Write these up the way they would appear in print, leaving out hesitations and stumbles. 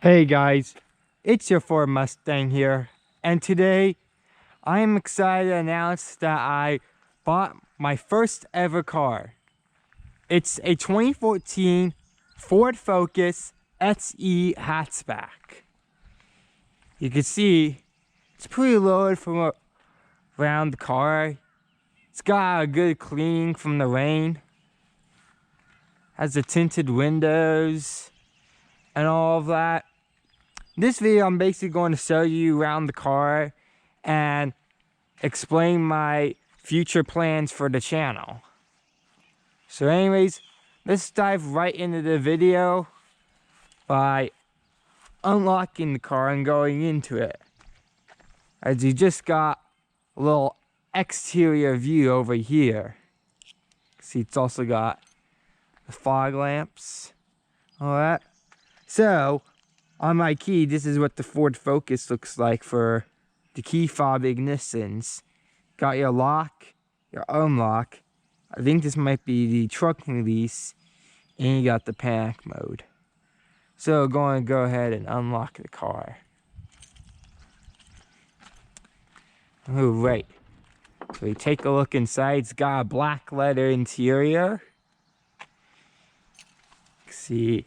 Hey guys, it's your Ford Mustang here, and today I am excited to announce that I bought my first ever car. It's a 2014 Ford Focus SE Hatchback. You can see it's pretty loaded from around the car. It's got a good cleaning from the rain. Has the tinted windows and all of that. This video, I'm basically going to show you around the car and explain my future plans for the channel. So anyways, let's dive right into the video by unlocking the car and going into it. As you just got a little exterior view over here. See, it's also got the fog lamps, all that. So, on my key, this is what the Ford Focus looks like for the key fob ignitions. Got your lock, your unlock. I think this might be the truck release, and you got the panic mode. So going to go ahead and unlock the car. Alright, so we take a look inside. It's got a black leather interior. See,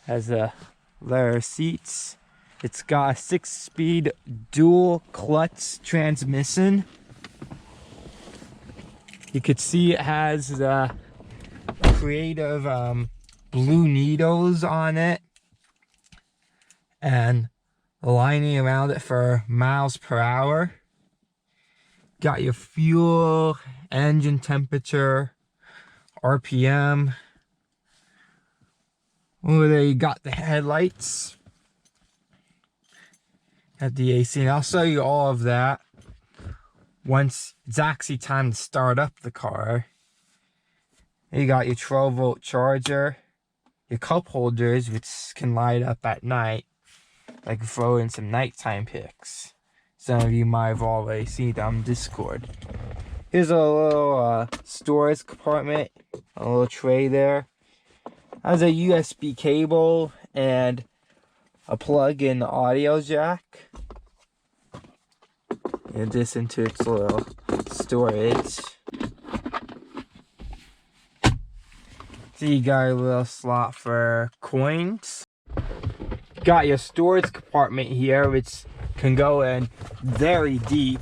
has a leather seats. It's got a 6-speed dual clutch transmission. You could see it has the creative blue needles on it and the lining around it for miles per hour. Got your fuel, engine temperature, RPM. Over there you got the headlights. Got the AC, and I'll show you all of that once it's actually time to start up the car. You got your 12-volt charger, your cup holders, which can light up at night. I can throw in some nighttime pics. Some of you might have already seen them on Discord. Here's a little storage compartment, a little tray there. Has a USB cable and a plug-in audio jack. In addition to its little storage. So you got a little slot for coins. Got your storage compartment here, which can go in very deep.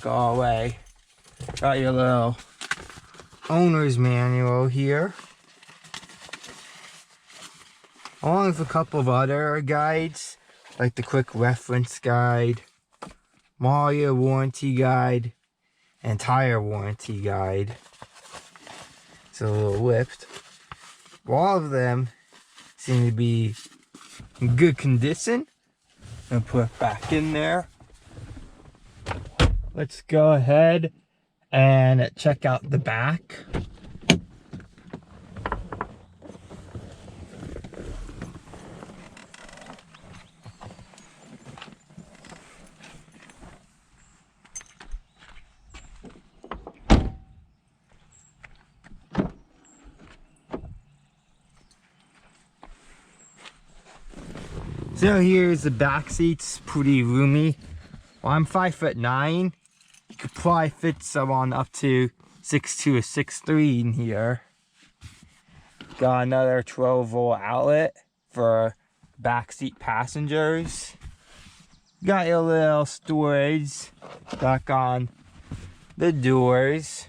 Go all the way. Got your little owner's manual here, along with a couple of other guides, like the quick reference guide, model year warranty guide, and tire warranty guide. It's a little whipped. All of them seem to be in good condition. I'm gonna put it back in there. Let's go ahead and check out the back. So here's the back seats, pretty roomy. Well, I'm 5'9". You could probably fit someone up to 6'2" or 6'3" in here. Got another 12-volt outlet for backseat passengers. Got your little storage back on the doors.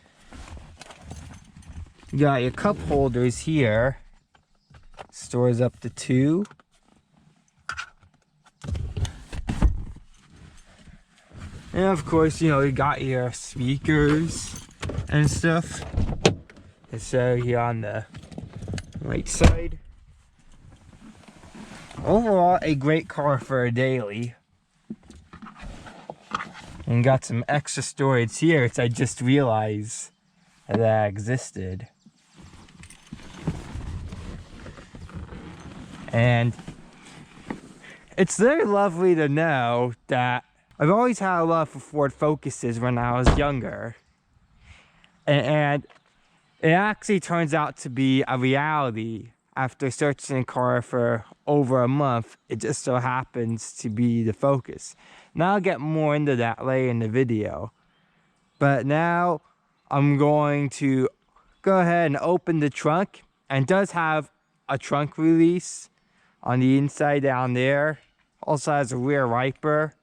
Got your cup holders here. Stores up to 2. And of course, you know, you got your speakers and stuff. And so here on the right side. Overall, a great car for a daily. And got some extra storage here, which I just realized that existed. And it's very lovely to know that I've always had a love for Ford Focuses when I was younger. And it actually turns out to be a reality. after searching the car for over a month, it just so happens to be the Focus. Now I'll get more into that later in the video. But now I'm going to go ahead and open the trunk. And it does have a trunk release on the inside down there. Also has a rear wiper.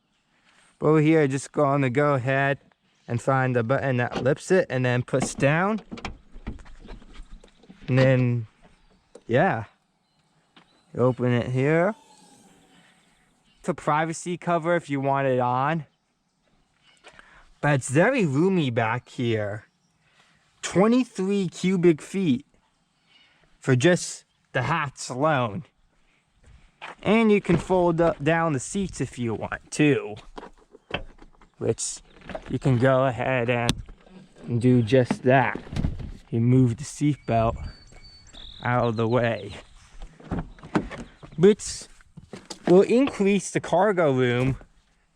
But over here, just going to go ahead and find the button that lifts it and then push down. And then, yeah, you open it here. It's a privacy cover if you want it on. But it's very roomy back here. 23 cubic feet for just the hatch alone. And you can fold up down the seats if you want to, which you can go ahead and do just that. You move the seatbelt out of the way, which will increase the cargo room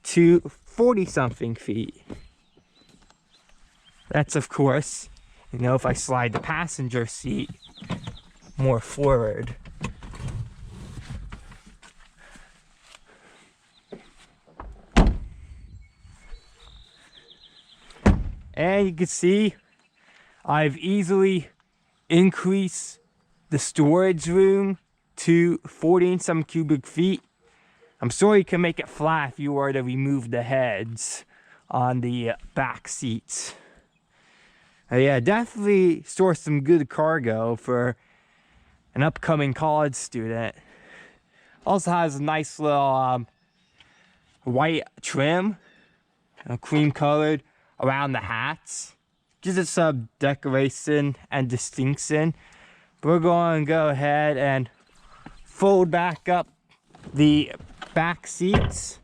to 40-something feet. That's, of course, you know, if I slide the passenger seat more forward. And you can see I've easily increased the storage room to 40-some cubic feet. I'm sure you can make it flat if you were to remove the heads on the back seats. Yeah, definitely store some good cargo for an upcoming college student. Also has a nice little white trim, cream colored, around the hats. Gives it some decoration and distinction. But we're going to go ahead and fold back up the back seats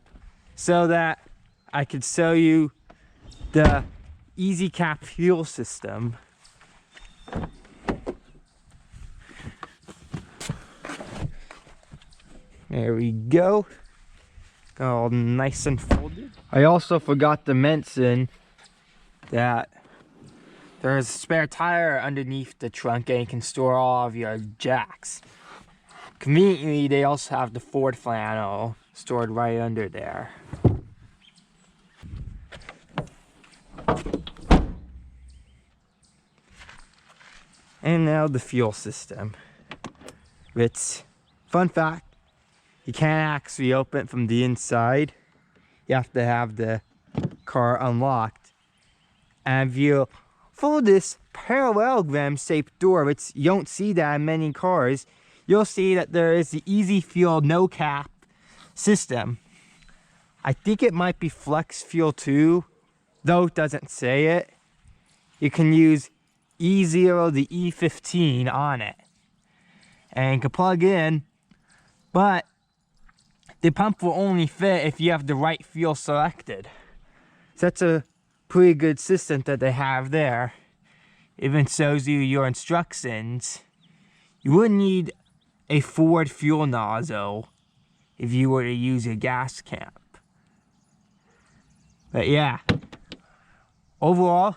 so that I could show you the Easy Cap fuel system. There we go. Got all nice and folded. I also forgot to mention that there's a spare tire underneath the trunk and you can store all of your jacks. Conveniently, they also have the Ford flannel stored right under there. And now the fuel system. Which, fun fact, you can't actually open it from the inside. You have to have the car unlocked. And if you fold this parallelogram shaped door, which you don't see that in many cars, you'll see that there is the Easy Fuel no cap system. I think it might be Flex Fuel 2, though it doesn't say it. You can use E0 to E15 on it. And you can plug in, but the pump will only fit if you have the right fuel selected. So that's a pretty good system that they have there. Even shows you your instructions. You wouldn't need a Ford fuel nozzle if you were to use a gas cap. But yeah, overall,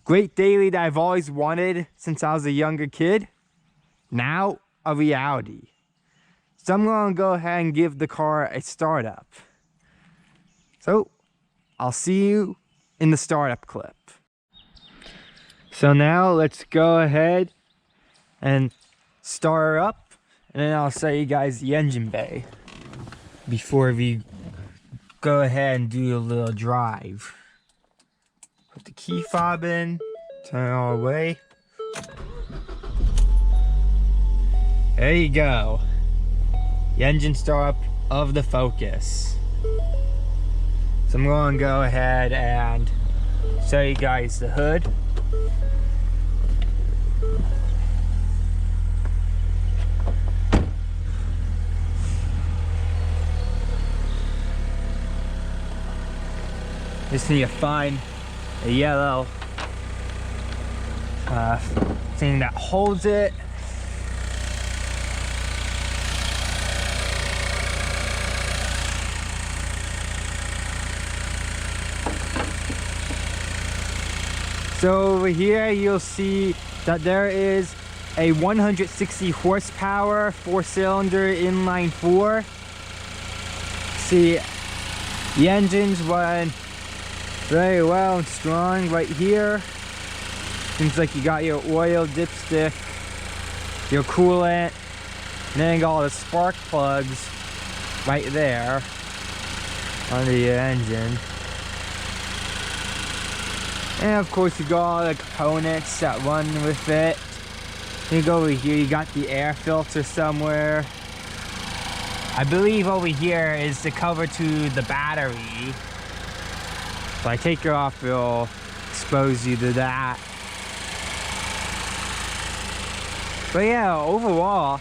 great daily that I've always wanted since I was a younger kid. Now a reality. So I'm going to go ahead and give the car a startup. So I'll see you in the startup clip. So now let's go ahead and start her up, and then I'll show you guys the engine bay before we go ahead and do a little drive. Put the key fob in, turn it all the way. There you go. The engine startup of the Focus. So I'm going to go ahead and show you guys the hood. Just need to find a yellow thing that holds it. So over here you'll see that there is a 160 horsepower 4-cylinder inline 4. See, the engines run very well and strong right here. Seems like you got your oil dipstick, your coolant, and then you got all the spark plugs right there under your engine. And of course you got all the components that run with it. You go over here, you got the air filter somewhere. I believe over here is the cover to the battery. If I take it off, it'll expose you to that. But yeah, overall,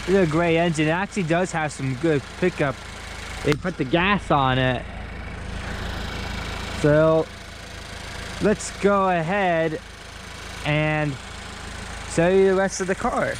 it's a great engine. It actually does have some good pickup. They put the gas on it. So let's go ahead and show you the rest of the car.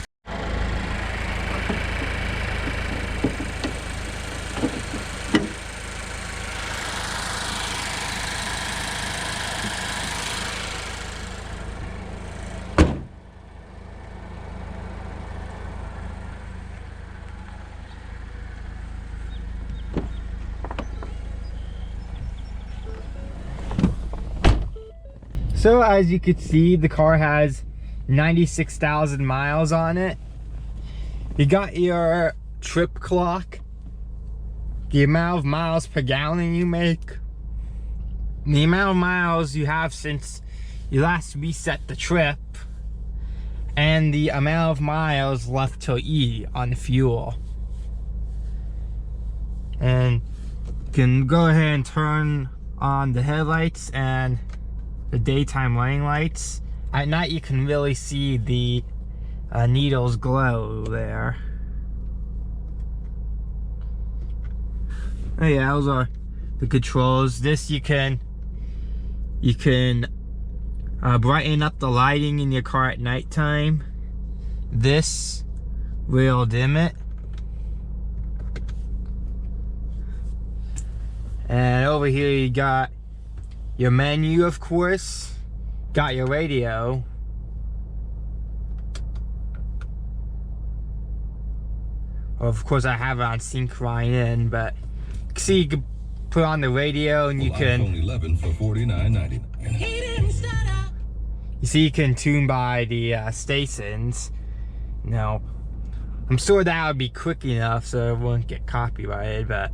So as you can see, the car has 96,000 miles on it. You got your trip clock, the amount of miles per gallon you make, the amount of miles you have since you last reset the trip, and the amount of miles left to eat on the fuel. And you can go ahead and turn on the headlights and the daytime running lights. At night you can really see the needles glow there. Oh yeah, those are the controls. This you can brighten up the lighting in your car at nighttime. This will dim it. And over here you got your menu, of course. Got your radio. Well, of course I have it on sync line in, but see, you can put on the radio and you can only 11 for $49.99. You see, you can tune by the stations. Now, I'm sure that would be quick enough so it won't get copyrighted, but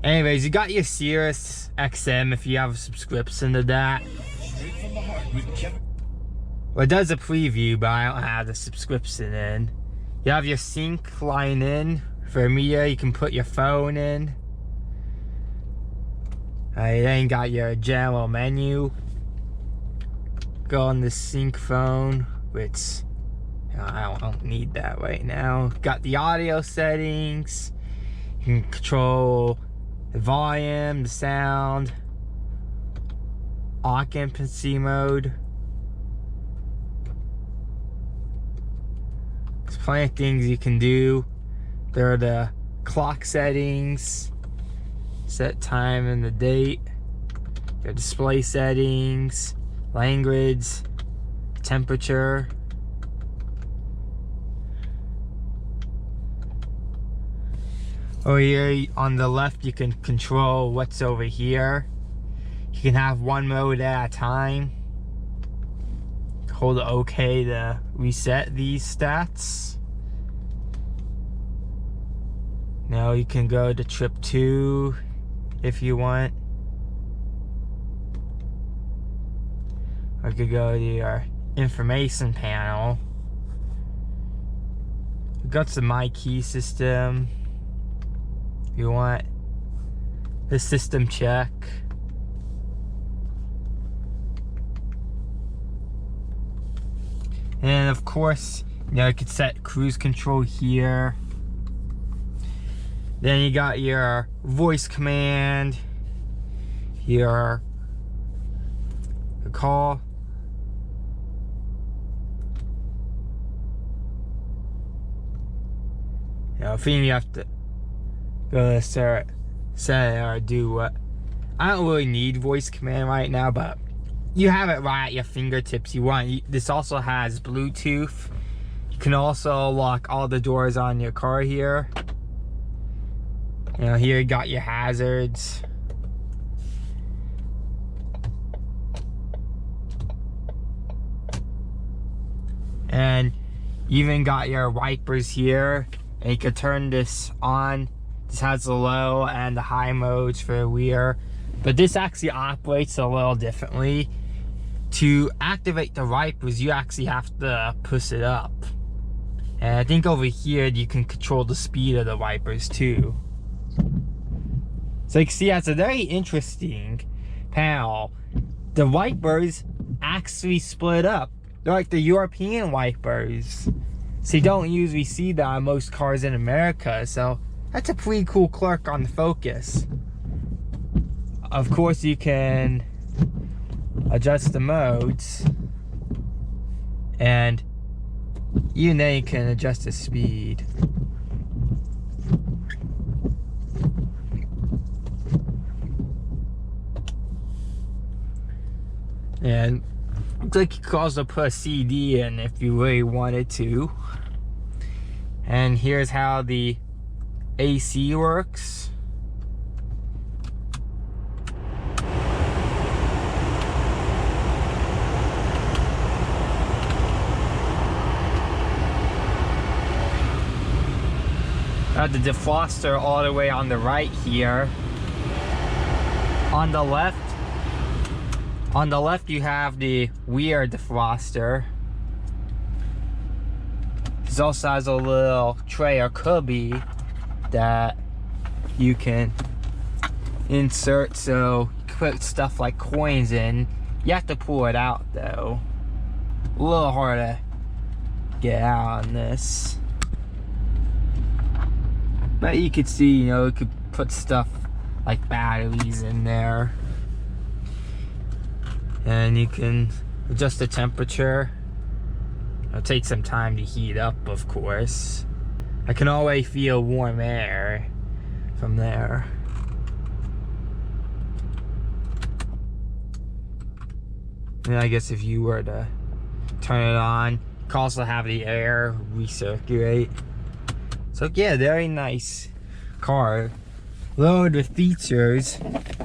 anyways, you got your Sirius XM if you have a subscription to that. Well, it does a preview, but I don't have the subscription in. You have your sync line in for media. You can put your phone in. Then you got your general menu. Go on the sync phone, which I don't need that right now. Got the audio settings. You can control the volume, the sound, occupancy mode. There's plenty of things you can do. There are the clock settings, set time and the date, your display settings, language, temperature. Over here on the left you can control what's over here. You can have one mode at a time. Hold OK to reset these stats. Now you can go to trip 2 if you want. Or you could go to your information panel. We've got some My Key system. If you want the system check. And of course, you know, you could set cruise control here. Then you got your voice command, your call. You know, thing you have to go to set or do what. I don't really need voice command right now, but you have it right at your fingertips. This also has Bluetooth. You can also lock all the doors on your car here. You know, here you got your hazards. And you even got your wipers here. And you can turn this on. This has the low and the high modes for the rear. But this actually operates a little differently. To activate the wipers, you actually have to push it up. And I think over here, you can control the speed of the wipers too. So you can see that's a very interesting panel. The wipers actually split up. They're like the European wipers. So you don't usually see that on most cars in America. So that's a pretty cool quirk on the Focus. Of course, you can adjust the modes. And even then you can adjust the speed. And looks like you could also put a CD in if you really wanted to. And here's how the AC works. The defroster all the way on the right here. On the left you have the rear defroster. This also has a little tray or cubby that you can insert, so you can put stuff like coins in. You have to pull it out though. A little hard to get out on this. But you could see, you know, you could put stuff like batteries in there. And you can adjust the temperature. It'll take some time to heat up, of course. I can always feel warm air from there. And I guess if you were to turn it on, you can also have the air recirculate. So yeah, very nice car, loaded with features.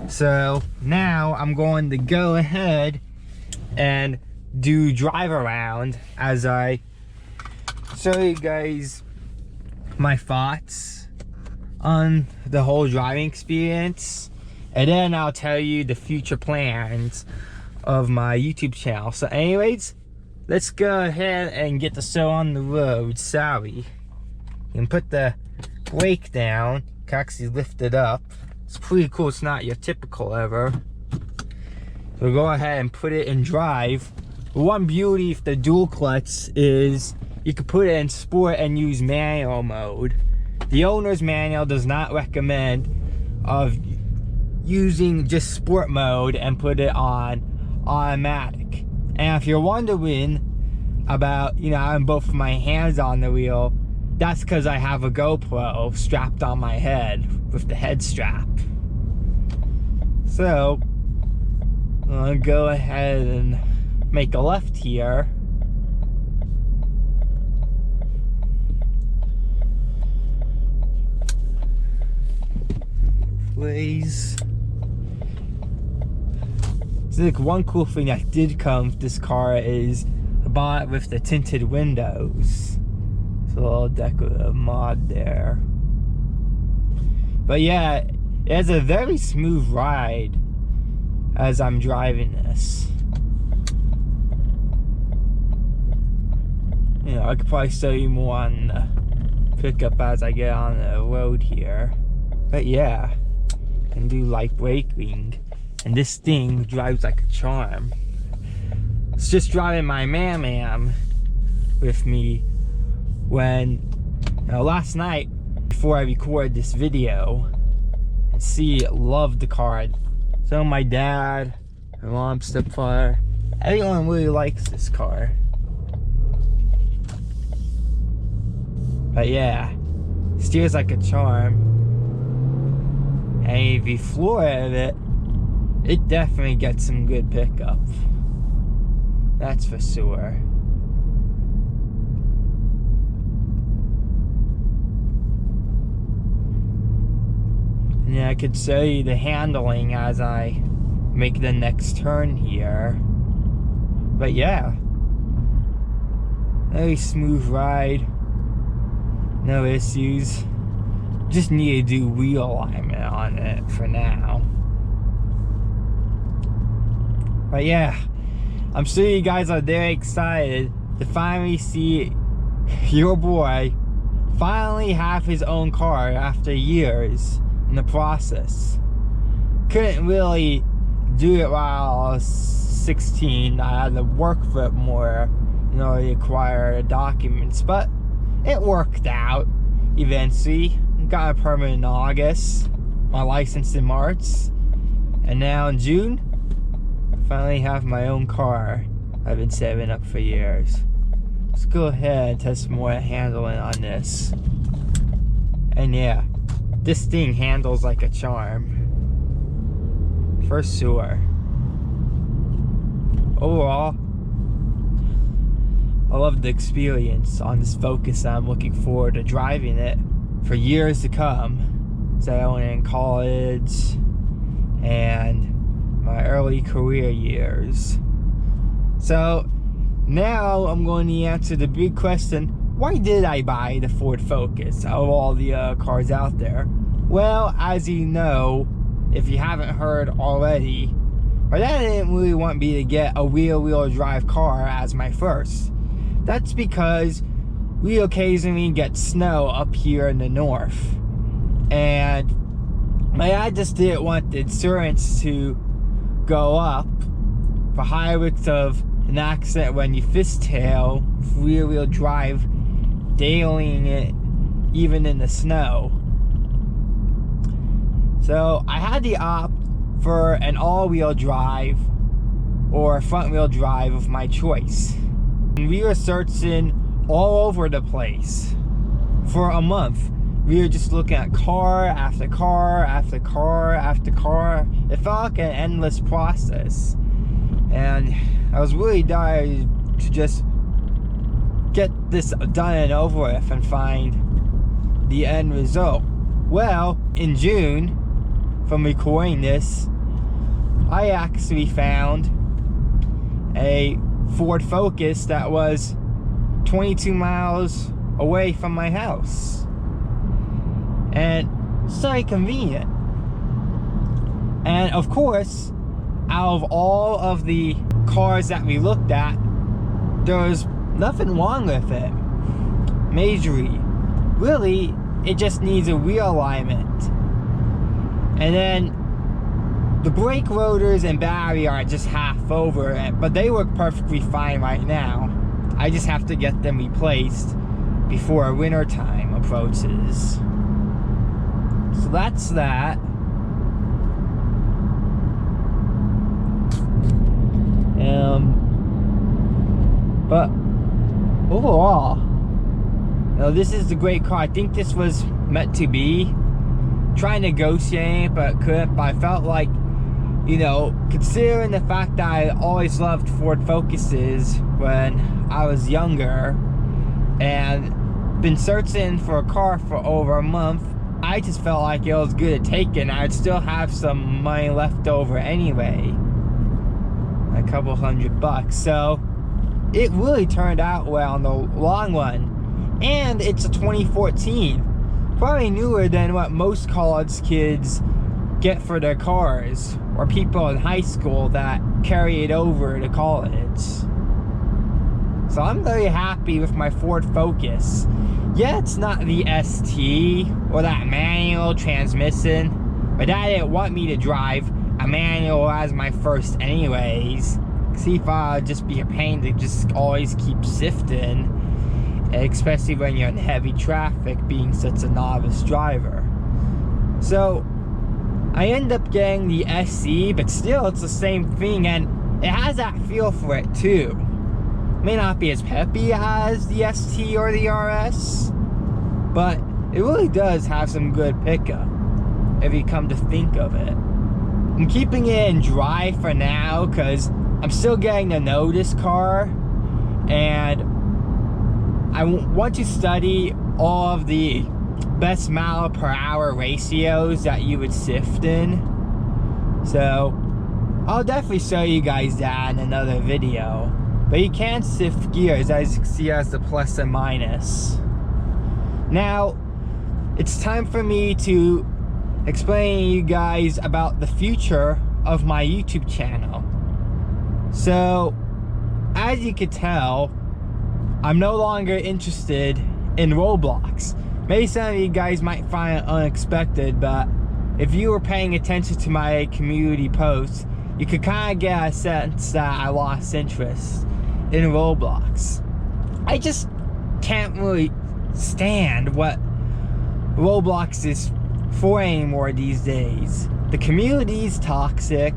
So now I'm going to go ahead and do drive around as I show you guys my thoughts on the whole driving experience, and then I'll tell you the future plans of my YouTube channel. So anyways, let's go ahead and get the show on the road. Sorry. You can put the brake down, you can actually lift it up. It's pretty cool, it's not your typical ever. So go ahead and put it in drive. The one beauty of the dual clutch is you can put it in sport and use manual mode. The owner's manual does not recommend of using just sport mode and put it on automatic. And if you're wondering about, you know, having both of my hands on the wheel, that's because I have a GoPro strapped on my head with the head strap. So, I'll go ahead and make a left here. Please. So like one cool thing that did come with this car is I bought it with the tinted windows. A little decorative mod there. But yeah, it has a very smooth ride as I'm driving this. You know, I could probably show you more on the pickup as I get on the road here. But yeah, I can do light braking. And this thing drives like a charm. It's just driving my Mam with me when, you know, last night before I recorded this video, and see loved the car. So my dad, my mom's stepfather, everyone really likes this car. But yeah, steers like a charm. And if you floor it, it definitely gets some good pickup. That's for sure. And I could say the handling as I make the next turn here. But yeah, very smooth ride, no issues. Just need to do wheel alignment on it for now. But yeah, I'm sure you guys are very excited to finally see your boy finally have his own car after years in the process. Couldn't really do it while I was 16. I had to work for it more in order to acquire the documents, but it worked out eventually. Got a permit in August, my license in March, and now in June, I finally have my own car I've been saving up for years. Let's go ahead and test more handling on this. And yeah, this thing handles like a charm, for sure. Overall, I love the experience on this Focus. I'm looking forward to driving it for years to come. So I went in college and my early career years. So now I'm going to answer the big question: why did I buy the Ford Focus out of all the cars out there? Well, as you know, if you haven't heard already, my dad didn't really want me to get a wheel drive car as my first. That's because we occasionally get snow up here in the north, and my dad just didn't want the insurance to go up for high risks of an accident when you fishtail rear-wheel drive, dailing it even in the snow. So I had to opt for an all-wheel drive or front-wheel drive of my choice. And we were searching all over the place for a month. We were just looking at car after car after car after car. It felt like an endless process, and I was really dying to just get this done and over with and find the end result. Well, in June, from recording this, I actually found a Ford Focus that was 22 miles away from my house, and it's very convenient. And of course, out of all of the cars that we looked at, there was nothing wrong with it majorly. Really, it just needs a wheel alignment, and then the brake rotors and battery are just half over it, but they work perfectly fine right now. I just have to get them replaced before winter time approaches. So that's that. But overall, you know, this is a great car. I think this was meant to be. Trying to negotiate, but couldn't. But I felt like, you know, considering the fact that I always loved Ford Focuses when I was younger and been searching for a car for over a month, I just felt like it was good to take it, and I'd still have some money left over anyway, a couple $100. So it really turned out well in the long run. And it's a 2014, probably newer than what most college kids get for their cars, or people in high school that carry it over to college. So I'm very happy with my Ford Focus. Yeah, it's not the ST or that manual transmission, but Dad didn't want me to drive a manual as my first anyways. See if I'd just be a pain to just always keep sifting, especially when you're in heavy traffic, being such a novice driver. So I end up getting the SE, but still it's the same thing, and it has that feel for it too. May not be as peppy as the ST or the RS, but it really does have some good pickup if you come to think of it. I'm keeping it in drive for now because I'm still getting to know this car, and I want to study all of the best mile per hour ratios that you would sift in. So I'll definitely show you guys that in another video. But you can sift gears, as you can see, as the plus and minus. Now, it's time for me to explain to you guys about the future of my YouTube channel. So, as you can tell, I'm no longer interested in Roblox. Maybe some of you guys might find it unexpected, but if you were paying attention to my community posts, you could kind of get a sense that I lost interest in Roblox. I just can't really stand what Roblox is for anymore these days. The community is toxic.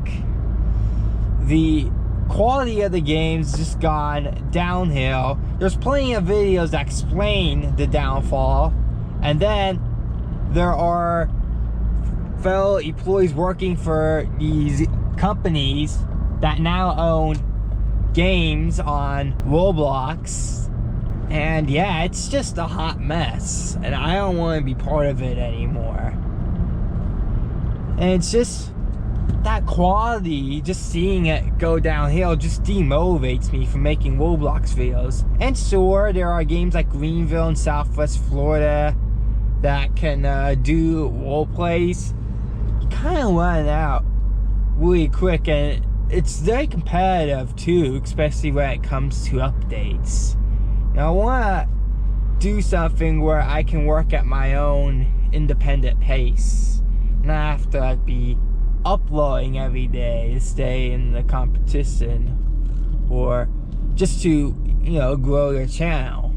The quality of the game's just gone downhill. There's plenty of videos that explain the downfall, and then there are fellow employees working for these companies that now own games on Roblox, and yeah, it's just a hot mess, and I don't want to be part of it anymore. And it's just that quality, just seeing it go downhill, just demotivates me from making Roblox videos. And sure, there are games like Greenville in Southwest Florida that can do role plays. You kind of run out really quick, and it's very competitive too, especially when it comes to updates. Now I want to do something where I can work at my own independent pace, and I have to be uploading every day to stay in the competition, or just to, you know, grow your channel.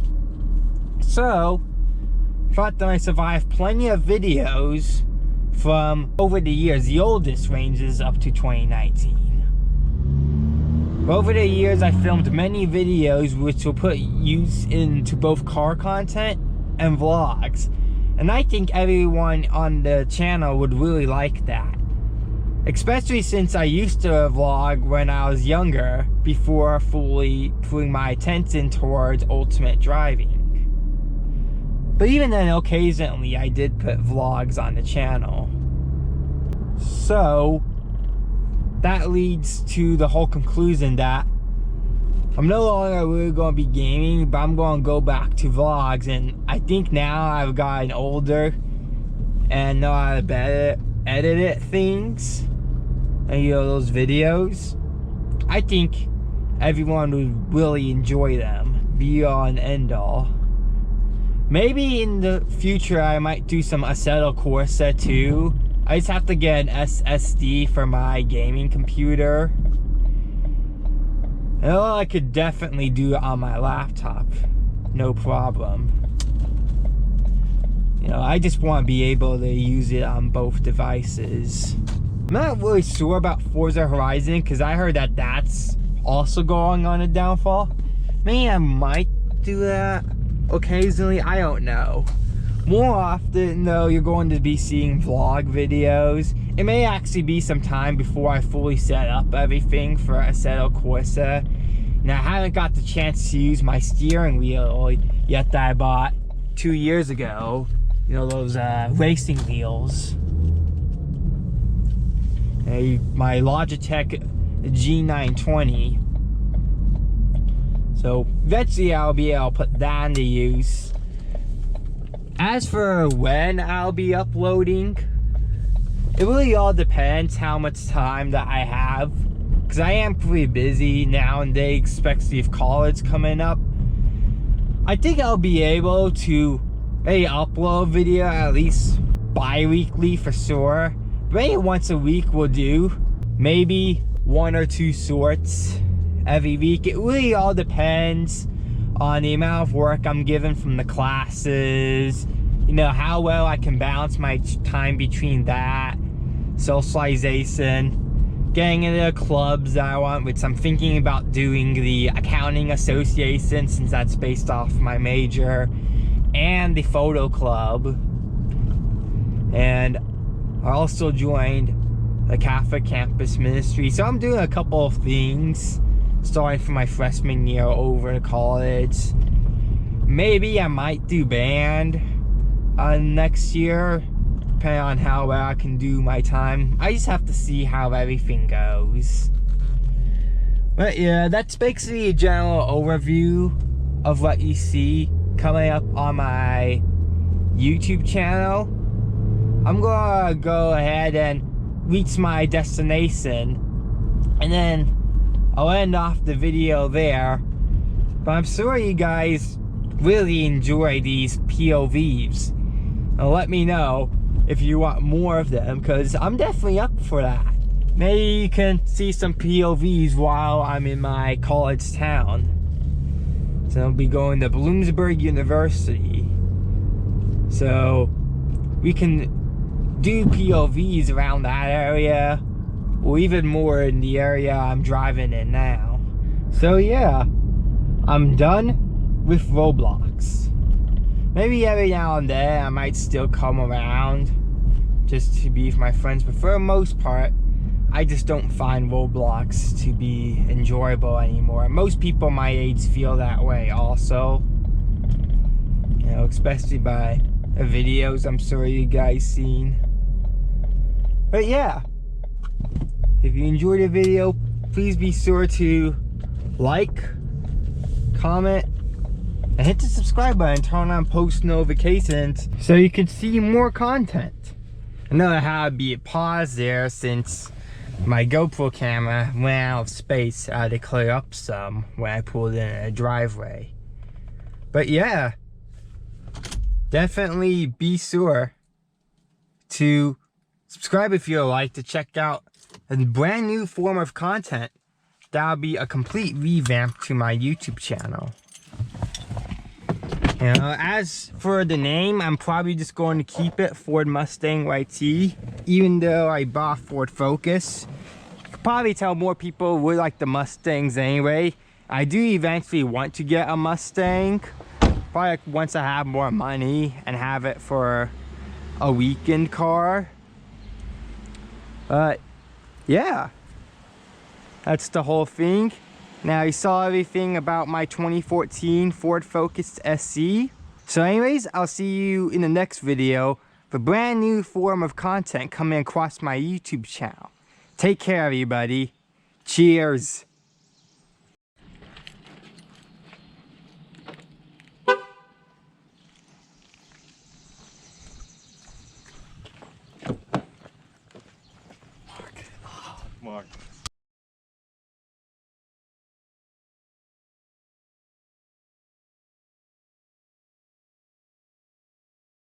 So I thought that I survived plenty of videos from over the years. The oldest ranges up to 2019. Over the years, I filmed many videos which will put use into both car content and vlogs, and I think everyone on the channel would really like that, especially since I used to vlog when I was younger, before fully putting my attention towards ultimate driving. But even then, occasionally I did put vlogs on the channel. So that leads to the whole conclusion that I'm no longer really going to be gaming, but I'm going to go back to vlogs. And I think now I've gotten older and know how to better edit things, and you know, those videos, I think everyone would really enjoy them, be all and end all. Maybe in the future I might do some Assetto Corsa too. I just have to get an SSD for my gaming computer. And I could definitely do it on my laptop, no problem. You know, I just want to be able to use it on both devices. I'm not really sure about Forza Horizon, because I heard that that's also going on a downfall. Maybe I might do that occasionally, I don't know. More often though, you're going to be seeing vlog videos. It may actually be some time before I fully set up everything for Assetto Corsa. And I haven't got the chance to use my steering wheel yet that I bought 2 years ago. You know, those racing wheels. My Logitech G920. So eventually I'll be able to put that into use. As for when I'll be uploading, it really all depends how much time that I have, because I am pretty busy nowadays, especially if college coming up. I think I'll be able to upload video at least bi-weekly for sure. Maybe once a week will do. Maybe 1 or 2 shorts every week. It really all depends on the amount of work I'm given from the classes, you know, how well I can balance my time between that, socialization, getting into the clubs that I want, which I'm thinking about doing the accounting association, since that's based off my major, and the photo club. And I also joined the Catholic campus ministry. So I'm doing a couple of things starting from my freshman year over to college. Maybe I might do band next year, depending on how well I can do my time. I just have to see how everything goes. But yeah, that's basically a general overview of what you see coming up on my YouTube channel. I'm gonna go ahead and reach my destination, and then I'll end off the video there. But I'm sure you guys really enjoy these POVs. Now let me know if you want more of them, because I'm definitely up for that. Maybe you can see some POVs while I'm in my college town. So I'll be going to Bloomsburg University. So we can do POVs around that area, or even more in the area I'm driving in now. So yeah, I'm done with Roblox. Maybe every now and then I might still come around just to be with my friends, but for the most part, I just don't find Roblox to be enjoyable anymore. Most people my age feel that way also. You know, especially by the videos I'm sure you guys seen. But yeah, if you enjoyed the video, please be sure to like, comment, and hit the subscribe button, turn on post notifications so you can see more content. I know I had to be paused there since my GoPro camera went out of space. I had to clear up some when I pulled in a driveway. But yeah, definitely be sure to subscribe if you like to check out a brand new form of content. That'll be a complete revamp to my YouTube channel. You know, as for the name, I'm probably just going to keep it FordMustangYT, even though I bought Ford Focus. You could probably tell more people would like the Mustangs anyway. I do eventually want to get a Mustang, probably like once I have more money and have it for a weekend car. But yeah, that's the whole thing. Now you saw everything about my 2014 Ford Focus SE. So anyways, I'll see you in the next video for a brand new form of content coming across my YouTube channel. Take care, everybody. Cheers. Mark.